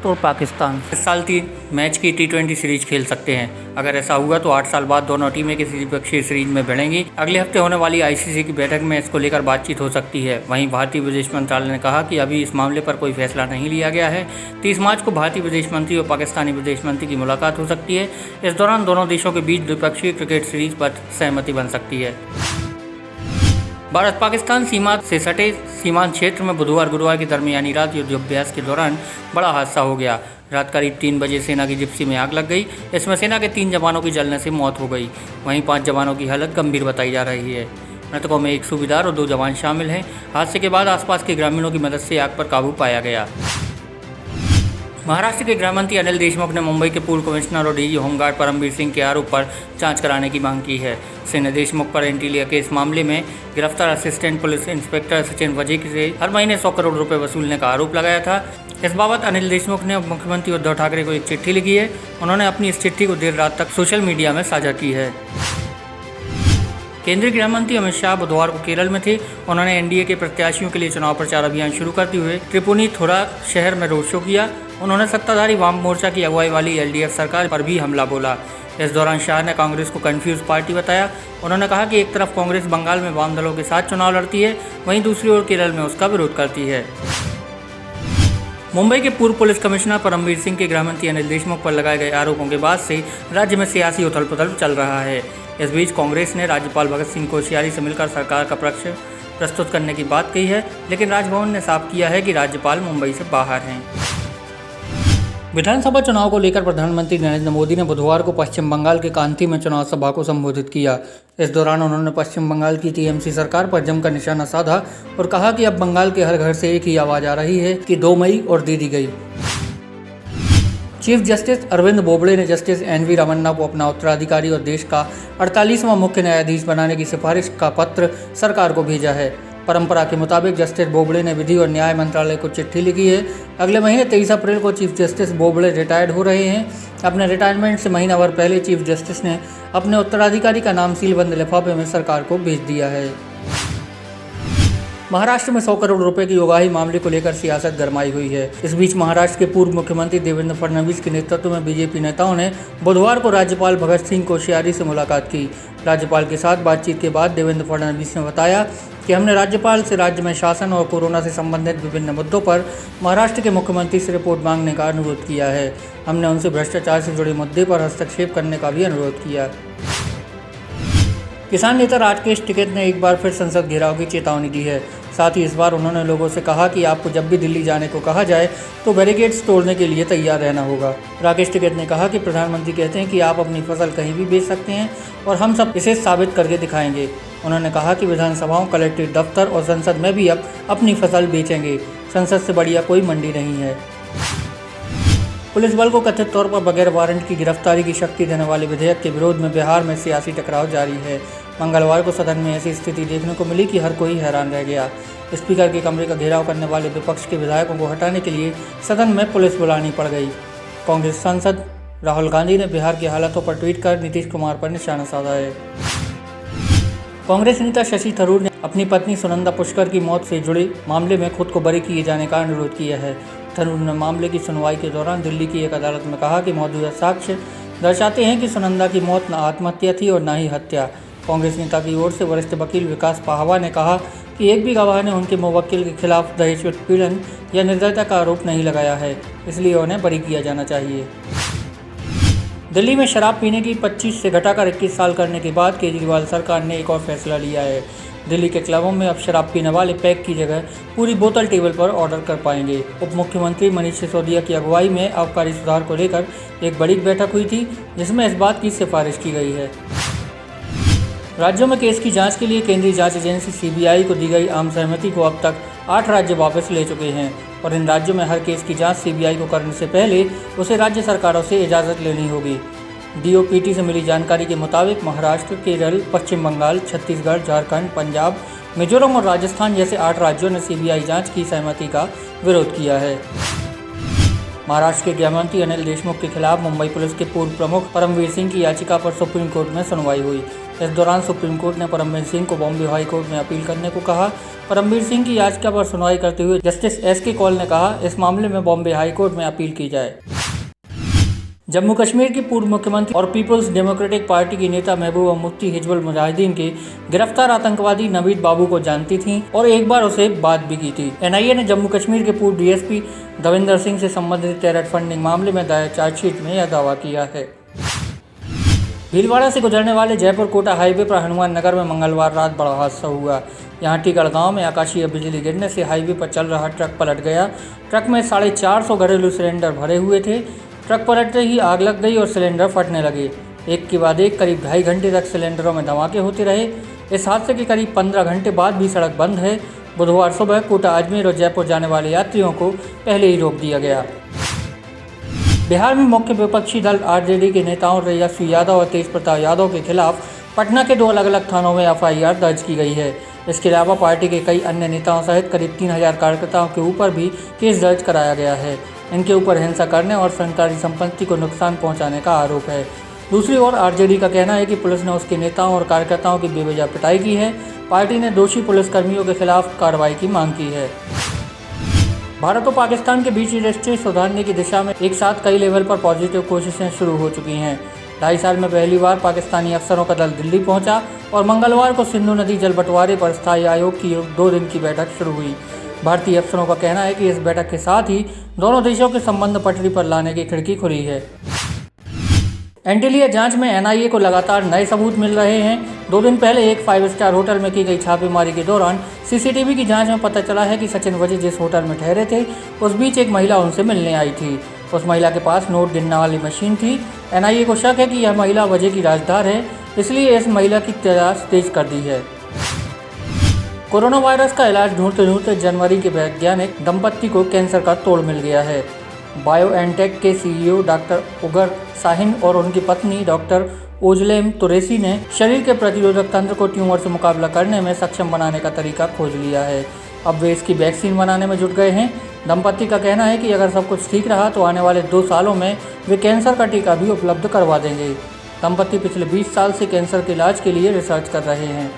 और पाकिस्तान इस साल 3 मैच की T20 सीरीज खेल सकते हैं। अगर ऐसा हुआ तो 8 साल बाद दोनों टीमें किसी द्विपक्षीय सीरीज में भिड़ेंगी। अगले हफ्ते होने वाली ICC की बैठक में इसको लेकर बातचीत हो सकती है। वहीं भारतीय विदेश मंत्रालय ने कहा कि अभी इस मामले पर कोई फैसला नहीं लिया गया है। 30 मार्च को भारतीय विदेश मंत्री और पाकिस्तानी विदेश मंत्री की मुलाकात हो सकती है। इस दौरान दोनों देशों के बीच द्विपक्षीय क्रिकेट सीरीज पर सहमति बन सकती है। भारत पाकिस्तान सीमा से सटे सीमांत क्षेत्र में गुरुवार की दरमियानी रात युद्धाभ्यास के दौरान बड़ा हादसा हो गया। रात करीब 3 बजे सेना की जिप्सी में आग लग गई। इसमें सेना के 3 जवानों की जलने से मौत हो गई। वहीं 5 जवानों की हालत गंभीर बताई जा रही है। मृतकों में 1 सूबेदार और 2 जवान शामिल हैं। हादसे के बाद आसपास के ग्रामीणों की मदद से आग पर काबू पाया गया। महाराष्ट्र के गृह मंत्री अनिल देशमुख ने मुंबई के पूर्व कमिश्नर और DG होमगार्ड परमवीर सिंह के आरोप पर जांच कराने की मांग की है। सिंह ने देशमुख पर एंटी लिया केस मामले में गिरफ्तार असिस्टेंट पुलिस इंस्पेक्टर सचिन वजीक से हर महीने 100 करोड़ रुपए वसूलने का आरोप लगाया था। इस बाबत अनिल देशमुख ने मुख्यमंत्री उद्धव ठाकरे को एक चिट्ठी लिखी है। उन्होंने अपनी इस चिट्ठी को देर रात तक सोशल मीडिया में साझा की है। केंद्रीय गृह मंत्री अमित शाह बुधवार को केरल में थे। उन्होंने NDA के प्रत्याशियों के लिए चुनाव प्रचार अभियान शुरू करते हुए त्रिपुनिथुरा शहर में रोड शो किया। उन्होंने सत्ताधारी वाम मोर्चा की अगुवाई वाली LDF सरकार पर भी हमला बोला। इस दौरान शाह ने कांग्रेस को कंफ्यूज पार्टी बताया। उन्होंने कहा कि एक तरफ कांग्रेस बंगाल में वाम दलों के साथ चुनाव लड़ती है, वहीं दूसरी ओर केरल में उसका विरोध करती है। मुंबई के पूर्व पुलिस कमिश्नर परमवीर सिंह के गृह मंत्री अनिल देशमुख पर लगाए गए आरोपों के बाद से राज्य में सियासी उथल पुथल चल रहा है। इस बीच कांग्रेस ने राज्यपाल भगत सिंह कोश्यारी से मिलकर सरकार का पक्ष प्रस्तुत करने की बात कही है, लेकिन राजभवन ने साफ किया है कि राज्यपाल मुंबई से बाहर हैं। विधानसभा चुनाव को लेकर प्रधानमंत्री नरेंद्र मोदी ने बुधवार को पश्चिम बंगाल के कांती में चुनाव सभा को संबोधित किया। इस दौरान उन्होंने पश्चिम बंगाल की TMC सरकार पर जमकर निशाना साधा और कहा कि अब बंगाल के हर घर से एक ही आवाज आ रही है कि 2 मई और दे दी गई। चीफ जस्टिस अरविंद बोबड़े ने जस्टिस NV रमन्ना को अपना उत्तराधिकारी और देश का 48वां मुख्य न्यायाधीश बनाने की सिफारिश का पत्र सरकार को भेजा है। परंपरा के मुताबिक जस्टिस बोबड़े ने विधि और न्याय मंत्रालय को चिट्ठी लिखी है। अगले महीने 23 अप्रैल को चीफ जस्टिस बोबड़े रिटायर्ड हो रहे हैं। अपने रिटायरमेंट से महीना भर पहले चीफ जस्टिस ने अपने उत्तराधिकारी का नाम सीलबंद लिफाफे में सरकार को भेज दिया है। महाराष्ट्र में 100 करोड़ रुपए की उगाही मामले को लेकर सियासत गरमाई हुई है। इस बीच महाराष्ट्र के पूर्व मुख्यमंत्री देवेंद्र फडणवीस के नेतृत्व में BJP नेताओं ने बुधवार को राज्यपाल भगत सिंह कोश्यारी से मुलाकात की। राज्यपाल के साथ बातचीत के बाद देवेंद्र फडणवीस ने बताया कि हमने राज्यपाल से राज्य में शासन और कोरोना से संबंधित विभिन्न मुद्दों पर महाराष्ट्र के मुख्यमंत्री से रिपोर्ट मांगने का अनुरोध किया है। हमने उनसे भ्रष्टाचार से जुड़े मुद्दे पर हस्तक्षेप करने का भी अनुरोध किया। किसान नेता राकेश टिकैत ने एक बार फिर संसद घेराव की चेतावनी दी है। साथ ही इस बार उन्होंने लोगों से कहा कि आपको जब भी दिल्ली जाने को कहा जाए तो बैरिकेड्स तोड़ने के लिए तैयार रहना होगा। राकेश टिकैत ने कहा कि प्रधानमंत्री कहते हैं कि आप अपनी फसल कहीं भी बेच सकते हैं और हम सब इसे साबित करके दिखाएंगे। उन्होंने कहा कि विधानसभाओं, कलेक्ट्रेट दफ्तर और संसद में भी अब अपनी फसल बेचेंगे। संसद से बढ़िया कोई मंडी नहीं है। पुलिस बल को कथित तौर पर बगैर वारंट की गिरफ्तारी की शक्ति देने वाले विधेयक के विरोध में बिहार में सियासी टकराव जारी है। मंगलवार को सदन में ऐसी स्थिति देखने को मिली कि हर कोई हैरान रह गया। स्पीकर के कमरे का घेराव करने वाले विपक्ष के विधायकों को हटाने के लिए सदन में पुलिस बुलानी पड़ गई। कांग्रेस सांसद राहुल गांधी ने बिहार की हालातों पर ट्वीट कर नीतीश कुमार पर निशाना साधा है। कांग्रेस नेता शशि थरूर ने अपनी पत्नी सुनंदा पुष्कर की मौत से जुड़े मामले में खुद को बरी किए जाने का अनुरोध किया है। थरूर ने मामले की सुनवाई के दौरान दिल्ली की एक अदालत में कहा कि मौजूदा साक्ष्य दर्शाते हैं कि सुनंदा की मौत न आत्महत्या थी और न ही हत्या। कांग्रेस नेता की ओर से वरिष्ठ वकील विकास पाहवा ने कहा कि एक भी गवाह ने उनके मुवक्किल के खिलाफ दहेज उत्पीड़न या निर्दयता का आरोप नहीं लगाया है, इसलिए उन्हें बरी किया जाना चाहिए। दिल्ली में शराब पीने की 25 से घटाकर 21 साल करने के बाद केजरीवाल सरकार ने एक और फैसला लिया है। दिल्ली के क्लबों में अब शराब पीने वाले पैक की जगह पूरी बोतल टेबल पर ऑर्डर कर पाएंगे। उप मुख्यमंत्री मनीष सिसोदिया की अगुवाई में आबकारी सुधार को लेकर एक बड़ी बैठक हुई थी, जिसमें इस बात की सिफारिश की गई है। राज्यों में केस की जांच के लिए केंद्रीय जांच एजेंसी CBI को दी गई आम सहमति को अब तक 8 राज्य वापस ले चुके हैं और इन राज्यों में हर केस की जांच CBI को करने से पहले उसे राज्य सरकारों से इजाज़त लेनी होगी। DOPT से मिली जानकारी के मुताबिक महाराष्ट्र, केरल, पश्चिम बंगाल, छत्तीसगढ़, झारखंड, पंजाब, मिजोरम और राजस्थान जैसे 8 राज्यों ने CBI जांच की सहमति का विरोध किया है। महाराष्ट्र के गृह मंत्री अनिल देशमुख के खिलाफ मुंबई पुलिस के पूर्व प्रमुख परमवीर सिंह की याचिका पर सुप्रीम कोर्ट में सुनवाई हुई। इस दौरान सुप्रीम कोर्ट ने परमवीर सिंह को बॉम्बे हाई कोर्ट में अपील करने को कहा। परमवीर सिंह की याचिका पर सुनवाई करते हुए जस्टिस एस.के. कौल ने कहा, इस मामले में बॉम्बे हाई कोर्ट में अपील की जाए। जम्मू कश्मीर की पूर्व मुख्यमंत्री और पीपल्स डेमोक्रेटिक पार्टी की नेता महबूबा मुफ्ती हिजबुल मुजाहिदीन के गिरफ्तार आतंकवादी नवीद बाबू को जानती थीं और एक बार उसे बात भी की थी। एनआईए ने जम्मू कश्मीर के पूर्व डीएसपी दविंदर सिंह से संबंधित टेरर फंडिंग मामले में दायर चार्जशीट में यह दावा किया है। भीलवाड़ा से गुजरने वाले जयपुर कोटा हाईवे पर हनुमान नगर में मंगलवार रात बड़ा हादसा हुआ। यहां टीकड़ गांव में आकाशीय बिजली गिरने से हाईवे पर चल रहा ट्रक पलट गया। ट्रक में 450 घरेलू सिलेंडर भरे हुए थे। ट्रक पलटते ही आग लग गई और सिलेंडर फटने लगे। एक के बाद एक करीब 2.5 घंटे तक सिलेंडरों में धमाके होते रहे। इस हादसे के करीब 15 घंटे बाद भी सड़क बंद है। बुधवार सुबह कोटा, अजमेर और जयपुर जाने वाले यात्रियों को पहले ही रोक दिया गया। बिहार में मुख्य विपक्षी दल आरजेडी के नेताओं तेजस्वी यादव और तेज प्रताप यादव के खिलाफ पटना के 2 अलग-अलग थानों में एफआईआर दर्ज की गई है। इसके अलावा पार्टी के कई अन्य नेताओं सहित करीब 3000 कार्यकर्ताओं के ऊपर भी केस दर्ज कराया गया है। इनके ऊपर हिंसा करने और सरकारी संपत्ति को नुकसान पहुंचाने का आरोप है। दूसरी ओर आरजेडी का कहना है कि पुलिस ने उसके नेताओं और कार्यकर्ताओं की बेवजह पिटाई की है। पार्टी ने दोषी पुलिसकर्मियों के खिलाफ कार्रवाई की मांग की है। भारत और पाकिस्तान के बीच रिश्ते सुधारने की दिशा में एक साथ कई लेवल पर पॉजिटिव कोशिशें शुरू हो चुकी हैं। 2.5 साल में पहली बार पाकिस्तानी अफसरों का दल दिल्ली पहुंचा और मंगलवार को सिंधु नदी जल बंटवारे पर स्थायी आयोग की 2 दिन की बैठक शुरू हुई। भारतीय अफसरों का कहना है कि इस बैठक के साथ ही दोनों देशों के संबंध पटरी पर लाने की खिड़की खुली है। एंटीलिया जांच में एनआईए को लगातार नए सबूत मिल रहे हैं। 2 दिन पहले एक 5 स्टार होटल में की गई छापेमारी के दौरान सीसीटीवी की जांच में पता चला है कि सचिन वजी जिस होटल में ठहरे थे उस बीच एक महिला उनसे मिलने आई थी। उस महिला के पास नोट गिनने वाली मशीन थी। एनआईए को शक है कि यह महिला वजह की राजदार है, इसलिए इस महिला की तलाश तेज कर दी है। कोरोना वायरस का इलाज ढूंढते ढूंढते जनवरी के वैज्ञानिक दंपत्ति को कैंसर का तोड़ मिल गया है। बायोएनटेक के सीईओ डॉक्टर उगर साहिन और उनकी पत्नी डॉक्टर ओजलेम तुरेसी ने शरीर के प्रतिरोधक तंत्र को ट्यूमर से मुकाबला करने में सक्षम बनाने का तरीका खोज लिया है। अब वे इसकी वैक्सीन बनाने में जुट गए हैं। दंपत्ति का कहना है कि अगर सब कुछ ठीक रहा तो आने वाले 2 सालों में वे कैंसर का टीका भी उपलब्ध करवा देंगे। दंपत्ति पिछले 20 साल से कैंसर के इलाज के लिए रिसर्च कर रहे हैं।